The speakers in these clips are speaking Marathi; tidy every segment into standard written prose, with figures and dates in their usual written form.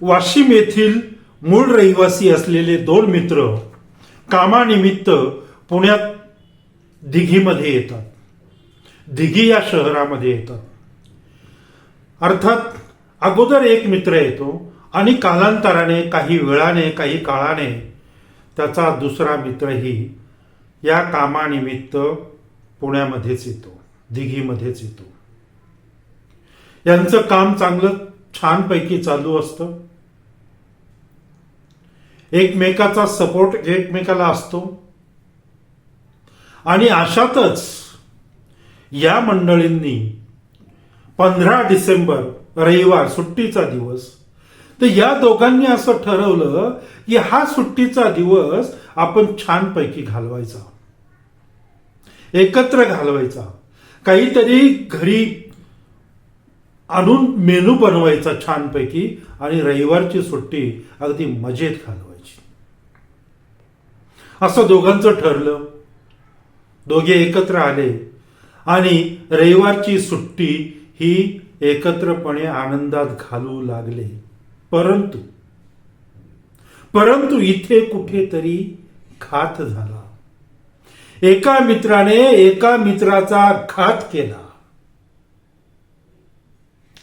वाशिम येथील मूळ रहिवासी असलेले दोन मित्र कामानिमित्त पुण्यात दिघीमध्ये येतात. दिघी या शहरामध्ये येतात. अर्थात अगोदर एक मित्र येतो आणि कालांतराने, काही वेळाने, काही काळाने त्याचा दुसरा मित्रही या कामानिमित्त पुण्यामध्येच येतो, दिघीमध्येच येतो. यांचं काम चांगलं छानपैकी चालू असतं. एकमेकाचा सपोर्ट एकमेकाला असतो. आणि अशातच या मंडळींनी 15 डिसेंबर रविवार सुट्टीचा दिवस, तर या दोघांनी असं ठरवलं की हा सुट्टीचा दिवस आपण छानपैकी घालवायचा, एकत्र घालवायचा, काहीतरी घरी आणून मेनू बनवायचा छानपैकी आणि रविवारची सुट्टी अगदी मजेत घालवायची, असं दोघांचं ठरलं. दोघे एकत्र आले आणि रविवारची सुट्टी ही एकत्रपणे आनंदात घालू लागले. परंतु इथे कुठेतरी घात झाला. एका मित्राने एका मित्राचा घात केला.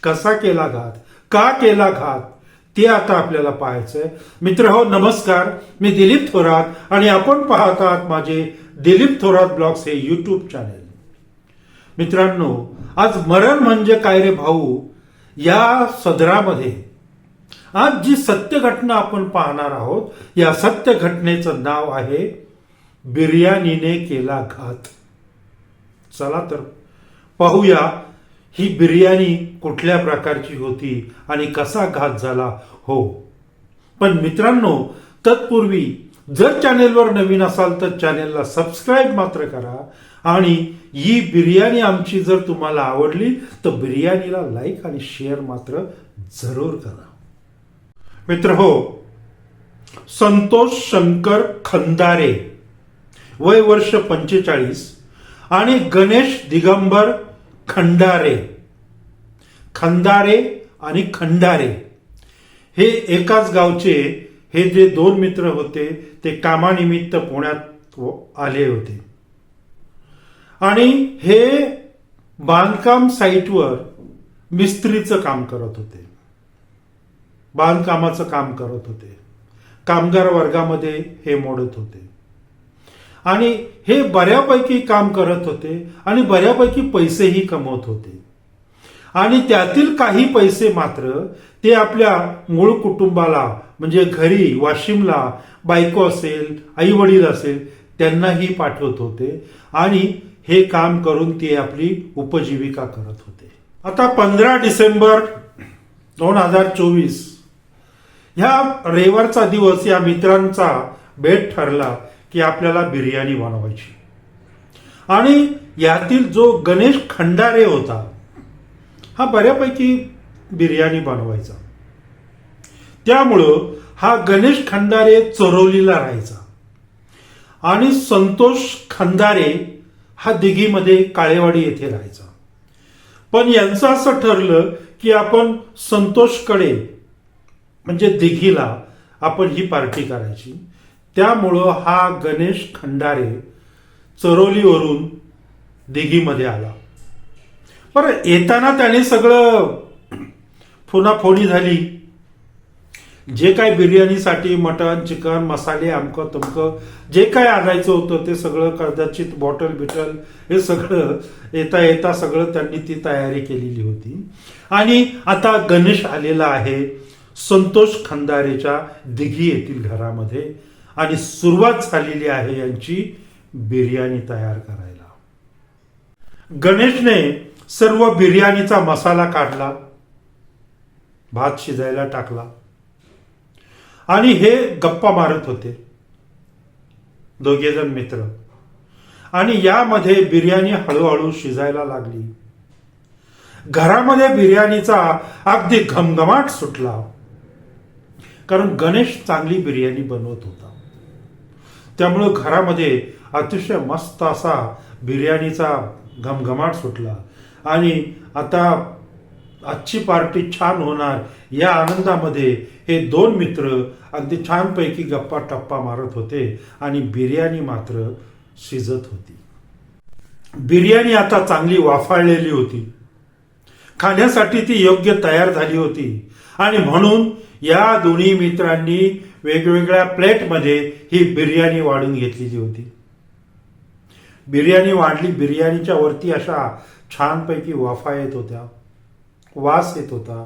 कसा केला घात, का केला घात, ते आता आपल्याला पाहायचंय. मित्र हो, नमस्कार. मी दिलीप थोरात आणि आपण पाहत आहात माझे दिलीप थोरात ब्लॉग्स हे युट्यूब चॅनेल. मित्रांनो, आज मरण म्हणजे काय रे भाऊ या सदरामध्ये आज जी सत्य घटना आपण पाहणार आहोत, या सत्य घटनेचं नाव आहे बिर्याणीने केला घात. चला तर पाहूया ही बिर्याणी कुठल्या प्रकारची होती आणि कसा घात झाला. हो, पण मित्रांनो, तत्पूर्वी जर चॅनेलवर नवीन असाल तर चॅनेलला सबस्क्राईब मात्र करा. आणि ही बिर्याणी आमची जर तुम्हाला आवडली तर बिर्याणीला लाईक आणि शेअर मात्र जरूर करा. मित्र हो, संतोष शंकर खंदारे, वय वर्ष 45, आणि गणेश दिगंबर खंडारे, खंदारे आणि खंडारे हे एकाच गावचे हे जे दोन मित्र होते ते कामानिमित्त पुण्यात आले होते. आणि हे बांधकाम साईटवर मिस्त्रीचं काम करत होते, बांधकामाचं काम करत होते. कामगार वर्गामध्ये हे मोडत होते आणि हे बऱ्यापैकी काम करत होते आणि बऱ्यापैकी पैसेही कमवत होते. आणि त्यातील काही पैसे मात्र ते आपल्या मूळ कुटुंबाला, म्हणजे घरी वाशिमला बायको असेल, आई वडील असेल, त्यांनाही पाठवत होते. आणि हे काम करून ते आपली उपजीविका करत होते. आता 15 डिसेंबर 2024 ह्या रविवारचा दिवस या मित्रांचा भेट ठरला की आपल्याला बिर्याणी बनवायची. आणि यातील जो गणेश खंडारे होता हा बऱ्यापैकी बिर्याणी बनवायचा. त्यामुळं हा गणेश खंडारे चरोलीला राहायचा आणि संतोष खंदारे हा दिघीमध्ये काळेवाडी येथे राहायचा. पण यांचं असं ठरलं की आपण संतोषकडे, म्हणजे दिघीला आपण ही पार्टी करायची. त्यामुळं हा गणेश खंडारे चरोलीवरून दिघीमध्ये आला. बरं, येताना त्याने सगळं फोनाफोनी झाली. जे काय बिर्याणीसाठी मटण, चिकन, मसाले, अमकं तमकं जे काय आणायचं होतं ते सगळं, कदाचित बॉटल बिटल हे सगळं येता येता सगळं त्यांनी ती तयारी केलेली होती. आणि आता गणेश आलेला आहे संतोष खंदारेच्या दिघी येथील घरामध्ये आणि सुरुवात झालेली आहे यांची बिर्याणी तयार करायला. गणेशने सर्व बिर्याणीचा मसाला काढला, भात शिजायला टाकला आणि हे गप्पा मारत होते दोघे जण मित्र. आणि यामध्ये बिर्याणी हळूहळू शिजायला लागली. घरामध्ये बिर्याणीचा अगदी घमघमाट सुटला, कारण गणेश चांगली बिर्याणी बनवत होता. त्यामुळं घरामध्ये अतिशय मस्त असा बिर्याणीचा घमघमाट सुटला. आणि आता आजची पार्टी छान होणार या आनंदामध्ये हे दोन मित्र अगदी छानपैकी गप्पा टप्पा मारत होते आणि बिर्याणी मात्र शिजत होती. बिर्याणी आता चांगली वाफाळलेली होती. खाण्यासाठी ती योग्य तयार झाली होती आणि म्हणून या दोन्ही मित्रांनी वेगवेगळ्या प्लेटमध्ये ही बिर्याणी वाढून घेतलेली होती. बिर्याणी वाढली. बिर्याणीच्या वरती अशा छानपैकी वाफा येत होत्या, वास येत होता.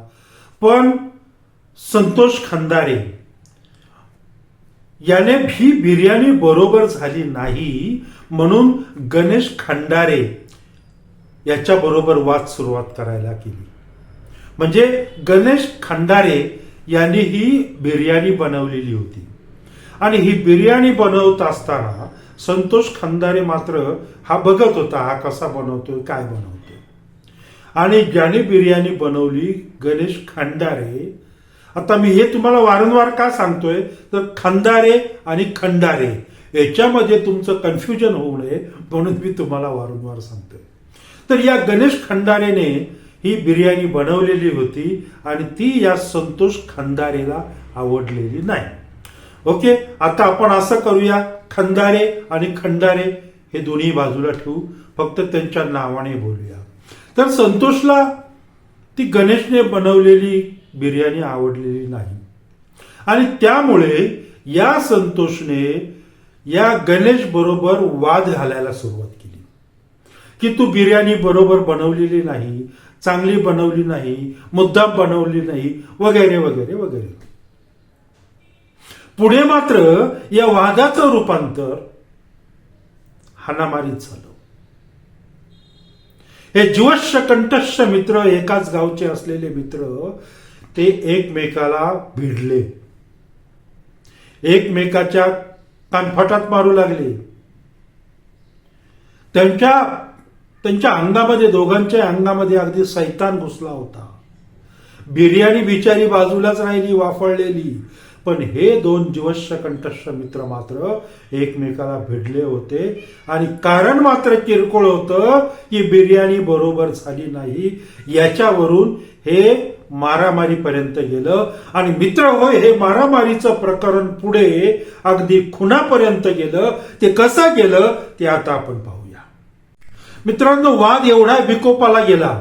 पण संतोष खंदारे याने ही बिर्याणी बरोबर झाली नाही म्हणून गणेश खंडारे याच्या बरोबर वाद सुरुवात करायला केली. म्हणजे गणेश खंडारे यांनी ही बिर्याणी बनवलेली होती आणि ही बिर्याणी बनवत असताना संतोष खंदारे मात्र हा बघत होता, हा कसा बनवतोय, काय बनवतोय. आणि ज्याने बिर्याणी बनवली गणेश खंडारे. आता मी हे तुम्हाला वारंवार का सांगतोय तर खंदारे आणि खंडारे याच्यामध्ये तुमचं कन्फ्युजन होऊ नये म्हणून मी तुम्हाला वारंवार सांगतोय. तर या गणेश खंडारेने ही बिर्याणी बनवलेली होती आणि ती या संतोष खंदारेला आवडलेली नाही. ओके, आता आपण असं करूया, खंदारे आणि खंडारे हे दोन्ही बाजूला ठेवू, फक्त त्यांच्या नावाने बोलूया. तर संतोषला ती गणेशने बनवलेली बिर्याणी आवडलेली नाही आणि त्यामुळे या संतोषने या गणेश बरोबर वाद घालायला सुरुवात केली की तू बिर्याणी बरोबर बनवलेली नाही, चांगली बनवली नाही, मुद्दाम बनवली नाही, वगैरे वगैरे वगैरे. पुढे मात्र या वादाचं रूपांतर हाणामारीत झालं. हे जीवश्य कंठस्थ मित्र, एकाच गावचे असलेले मित्र, ते एकमेकाला भिडले, एकमेकाच्या कानफटात मारू लागले. त्यांच्या अंगामध्ये, दोघांच्या अंगामध्ये अगदी सैतान घुसला होता. बिर्याणी बिचारी बाजूलाच राहिली वाफळलेली, पण हे दोन जीवश्य कंठस्थ मित्र मात्र एकमेकाला भिडले होते आणि कारण मात्र किरकोळ होतं की बिर्याणी बरोबर झाली नाही. याच्यावरून हे मारामारीपर्यंत गेलं आणि मित्र होय, हे मारामारीचं प्रकरण पुढे अगदी खुनापर्यंत गेलं. ते कसं गेलं ते आता आपण पाहूया. मित्रांनो, वाद एवढा विकोपाला गेला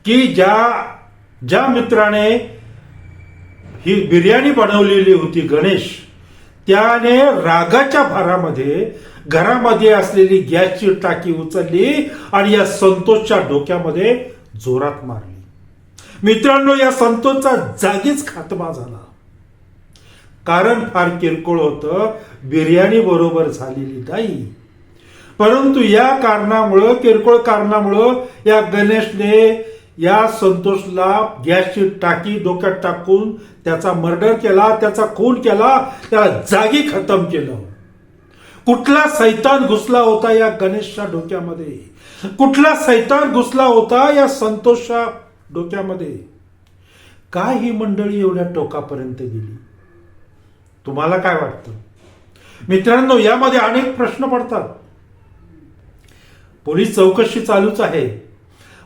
की ज्या मित्राने ही बिर्याणी बनवलेली होती गणेश, त्याने रागाच्या भारामध्ये घरामध्ये असलेली गॅसची टाकी उचलली आणि या संतोषच्या डोक्यामध्ये जोरात मारली. मित्रांनो, या संतोषचा जागीच खात्मा झाला. कारण फार किरकोळ होतं, बिर्याणी बरोबर झालेली नाही. परंतु या कारणामुळं, किरकोळ कारणामुळं या गणेशने या संतोषला गॅसची टाकी डोक्यात टाकून त्याचा मर्डर केला, त्याचा खून केला, त्याला जागी खतम केलं. कुठला सैतान घुसला होता या गणेशच्या डोक्यामध्ये, कुठला सैतान घुसला होता या संतोषच्या डोक्यामध्ये. काय ही मंडळी एवढ्या टोकापर्यंत गेली? तुम्हाला काय वाटतं? मित्रांनो, यामध्ये अनेक प्रश्न पडतात. पोलीस चौकशी चालूच आहे,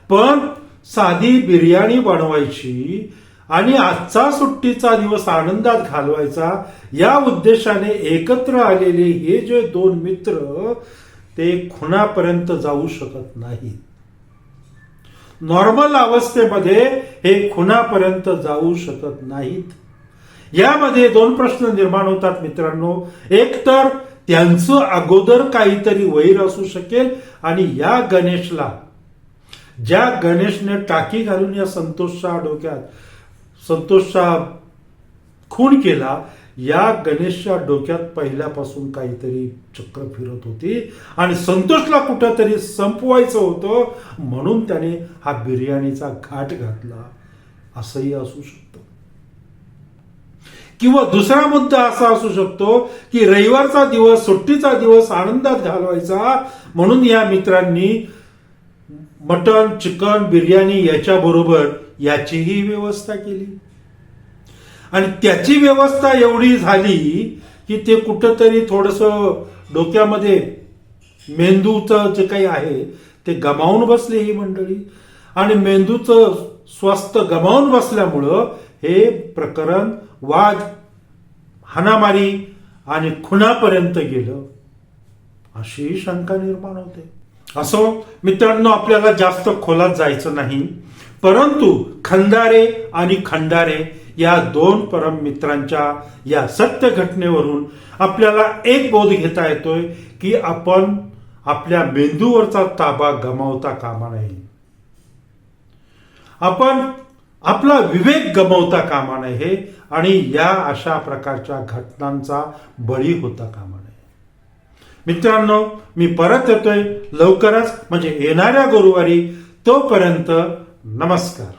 पण साधी बिर्याणी बनवायची आणि आजचा सुट्टीचा दिवस आनंदात घालवायचा या उद्देशाने एकत्र आलेले हे जे दोन मित्र ते खुनापर्यंत जाऊ शकत नाहीत. नॉर्मल अवस्थेमध्ये हे खुनापर्यंत जाऊ शकत नाहीत. यामध्ये दोन प्रश्न निर्माण होतात मित्रांनो. एक तर त्यांचं अगोदर काहीतरी वैर असू शकेल आणि या गणेशला, ज्या गणेशने टाकी घालून या संतोषच्या डोक्यात संतोषचा खून केला, या गणेशच्या डोक्यात पहिल्यापासून काहीतरी चक्र फिरत होती आणि संतोषला कुठंतरी संपवायचं होतं म्हणून त्याने हा बिर्याणीचा घाट घातला, असंही असू शकतं. किंवा दुसरा मुद्दा असा असू शकतो की रविवारचा दिवस, सुट्टीचा दिवस आनंदात घालवायचा म्हणून या मित्रांनी मटण, चिकन, बिर्याणी याच्याबरोबर याचीही व्यवस्था केली आणि त्याची व्यवस्था एवढी झाली की ते कुठंतरी थोडंसं डोक्यामध्ये मेंदूचं जे काही आहे ते गमावून बसले ही मंडळी. आणि मेंदूचं स्वास्थ्य गमावून बसल्यामुळं हे प्रकरण वाद, हाणामारी आणि खुनापर्यंत गेलं, अशी शंका निर्माण होते. असो मित्रांनो, आपल्याला जास्त खोलात जायचं नाही, परंतु खंदारे आणि खंडारे या दोन परम मित्रांच्या या सत्य घटनेवरून आपल्याला एक बोध घेता येतोय की आपण आपल्या मेंदूवरचा ताबा गमावता कामा नये. आपण आपला विवेक गमावता कामा नये आणि या अशा प्रकारच्या घटनांचा बळी होता कामा नये. मित्रांनो, मी परत येतोय लवकरच, म्हणजे येणाऱ्या गुरुवारी. तोपर्यंत नमस्कार.